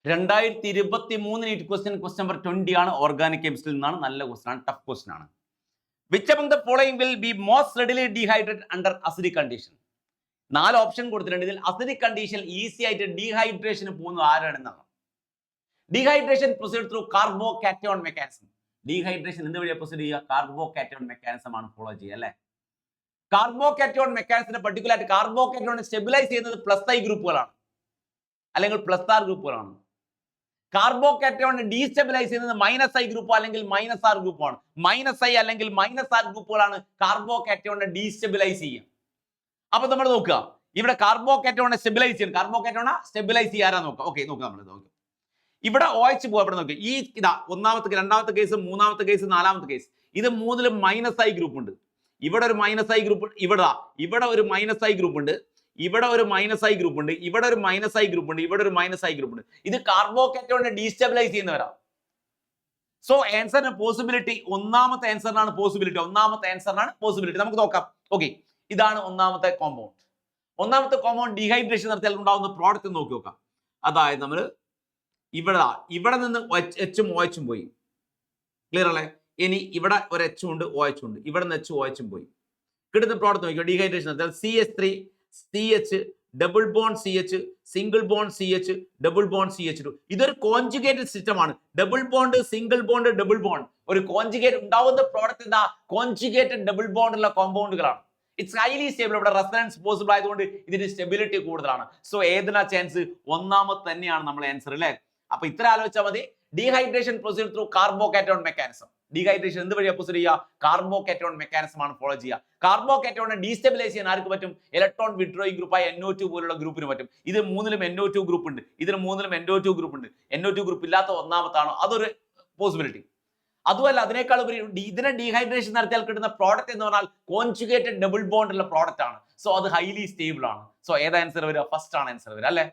2023 NEET question number 20 ആണ്. Organic കെമിസ്ട്രിയിൽ നിന്നാണ്. നല്ല ക്വസ്റ്റ്യൻ ആണ്, ടഫ് ക്വസ്റ്റ്യൻ ആണ്. Which among the following will be most readily dehydrated under acidic condition? 4 option കൊടുത്തിട്ടുണ്ട്. ഇതിൽ അസിഡിക് കണ്ടീഷൻ ഈസി ആയിട്ട് ഡീഹൈഡ്രേഷന് പോകുന്നത് ആരാണെന്നാണ്. Dehydration proceed through carbocation mechanism. Dehydration എന്ത് വഴിയാ പ്രൊസീഡ് ചെയ്യുക? കാർബോകാറ്റയോൺ മെക്കാനിസം ആണ് ഫോളോ ചെയ്യുക അല്ലേ. കാർബോകാറ്റയോൺ മെക്കാനിസത്തിന് പർട്ടിക്കുലർ ആയിട്ട് കാർബോകാറ്റയോൺ സ്റ്റെബിലൈസ് ചെയ്യുന്നത് പ്ലസ് ഐ ഗ്രൂപ്പുകളാണ് അല്ലെങ്കിൽ പ്ലസ് ആർ ഗ്രൂപ്പുകളാണ്. കാർബോകാറ്റയോൺ ഡീസ്റ്റെബിലൈസ് ചെയ്യുന്നത് മൈനസ് ഐ ഗ്രൂപ്പോ അല്ലെങ്കിൽ മൈനസ് ആർ ഗ്രൂപ്പാണ്. മൈനസ് ഐ അല്ലെങ്കിൽ മൈനസ് ആർ ഗ്രൂപ്പുകളാണ് കാർബോകാറ്റയോണിനെ ഡീസ്റ്റെബിലൈസ് ചെയ്യുക. അപ്പൊ നമ്മൾ നോക്കുക, ഇവിടെ കാർബോകാറ്റയോണിനെ സ്റ്റെബിലൈസ് ചെയ്യണം. കാർബോകാറ്റയോണെ സ്റ്റെബിലൈസ് ചെയ്യാറാ നോക്കുക. ഓക്കെ, നോക്കുക നമ്മൾ നോക്കുക. ഇവിടെ OH പോവാ. ഇവിടെ നോക്കുക, ഈ ഇതാ ഒന്നാമത്തെ, രണ്ടാമത്തെ കേസ്, മൂന്നാമത്തെ കേസ്, നാലാമത്തെ കേസ്. ഇത് മൂന്നിലും മൈനസ് ഐ ഗ്രൂപ്പ് ഉണ്ട്. ഇവിടെ ഒരു മൈനസ് ഐ ഗ്രൂപ്പ്, ഇവിടെ ഒരു മൈനസ് ഐ ഗ്രൂപ്പ് ഉണ്ട്, ഇവിടെ ഒരു മൈനസ് ഐ ഗ്രൂപ്പ് ഉണ്ട്, ഇവിടെ ഒരു മൈനസ് ഐ ഗ്രൂപ്പ് ഉണ്ട്, ഇവിടെ ഒരു മൈനസ് ഐ ഗ്രൂപ്പ് ഉണ്ട്. ഇത് കാർബോകാറ്റയോണിനെ ഡീസ്റ്റെബിലൈസ് ചെയ്യുന്നവരാ. സോ ആൻസറിന് പോസിബിലിറ്റി ഒന്നാമത്തെ ആൻസറിനാണ് പോസിബിലിറ്റി. ഒന്നാമത്തെ ആൻസറിനാണ് പോസിബിലിറ്റി. നമുക്ക് നോക്കാം. ഓക്കെ, ഇതാണ് ഒന്നാമത്തെ കോമ്പൗണ്ട്. ഒന്നാമത്തെ കോമ്പൗണ്ട് ഡീഹൈഡ്രേഷൻ നടത്തിയാൽ ഉണ്ടാവുന്ന പ്രോഡക്റ്റ് നോക്കി നോക്കാം. അതായത് നമ്മൾ ഇവിടെ നിന്ന് എച്ചും OH പോയി. ക്ലിയർ അല്ലേ? ഇനി ഇവിടെ ഒരു എച്ചും ഉണ്ട്, OH ഉണ്ട്. ഇവിടെ നിന്ന് എച്ചും OH പോയി. കിട്ടുന്ന പ്രോഡക്റ്റ് നോക്കിയോ. ഡീഹൈഡ്രേഷൻ നടത്തിയാൽ CH3 CH double bond CH single bond CH double bond CH2. ഇതൊരു കോൺജുഗേറ്റഡ് സിസ്റ്റം ആണ്. Double bond, single bond, double bond. ഒരു കോൺജുഗേറ്റ് ഉണ്ടാവുന്ന പ്രോഡക്റ്റ് എന്താ? കോൺജുഗേറ്റഡ് ഡബിൾ ബോണ്ട് ഉള്ള കോമ്പൗണ്ടുകളാണ്. It's highly stable. ഇവിടെ റെസൊണൻസ് പോസിബിൾ ആയതുകൊണ്ട് ഇതിന് സ്റ്റെബിലിറ്റി കൂടുതലാണ്. സോ ഏതിനാ ചാൻസ്? ഒന്നാമത് തന്നെയാണ് നമ്മളെ ആൻസർ അല്ലേ. അപ്പൊ ഇത്ര ആലോചിച്ചാൽ മതി. Dehydration proceed through carbocation mechanism. Dehydration എന്ത് വഴിയാ പ്രൊസീഡ് ചെയ്യുക? കാർബോകാറ്റയോൺ മെക്കാനിസം ആണ് ഫോളോ ചെയ്യുക. കാർബോകാറ്റയോണിനെ ഡീസ്റ്റെബിലൈസ് ചെയ്യാൻ ആർക്ക് പറ്റും? ഇലക്ട്രോൺ വിഡ്രോയിങ് ഗ്രൂപ്പായ NO2 പോലുള്ള ഗ്രൂപ്പിന് പറ്റും. ഇത് മൂന്നിലും NO2 ഗ്രൂപ്പ് ഉണ്ട്, ഇതിന് മൂന്നിലും NO2 ഗ്രൂപ്പ് ഉണ്ട്. NO2 ഗ്രൂപ്പ് ഇല്ലാത്ത ഒന്നാമത്താണോ? അതൊരു പോസിബിലിറ്റി. അതുമല്ല, അതിനേക്കാൾ ഉപരി ഇതിനെ ഡീഹൈഡ്രേഷൻ നടത്തിയാൽ കിട്ടുന്ന പ്രോഡക്റ്റ് എന്ന് പറഞ്ഞാൽ കോൺജുഗേറ്റഡ് ഡബിൾ ബോണ്ട് ഉള്ള പ്രോഡക്റ്റ് ആണ്. സോ അത് ഹൈലി സ്റ്റേബിൾ ആണ്. സോ ഏത് ആൻസർ വരിക? ഫസ്റ്റ് ആണ് ആൻസർ വരിക അല്ലേ.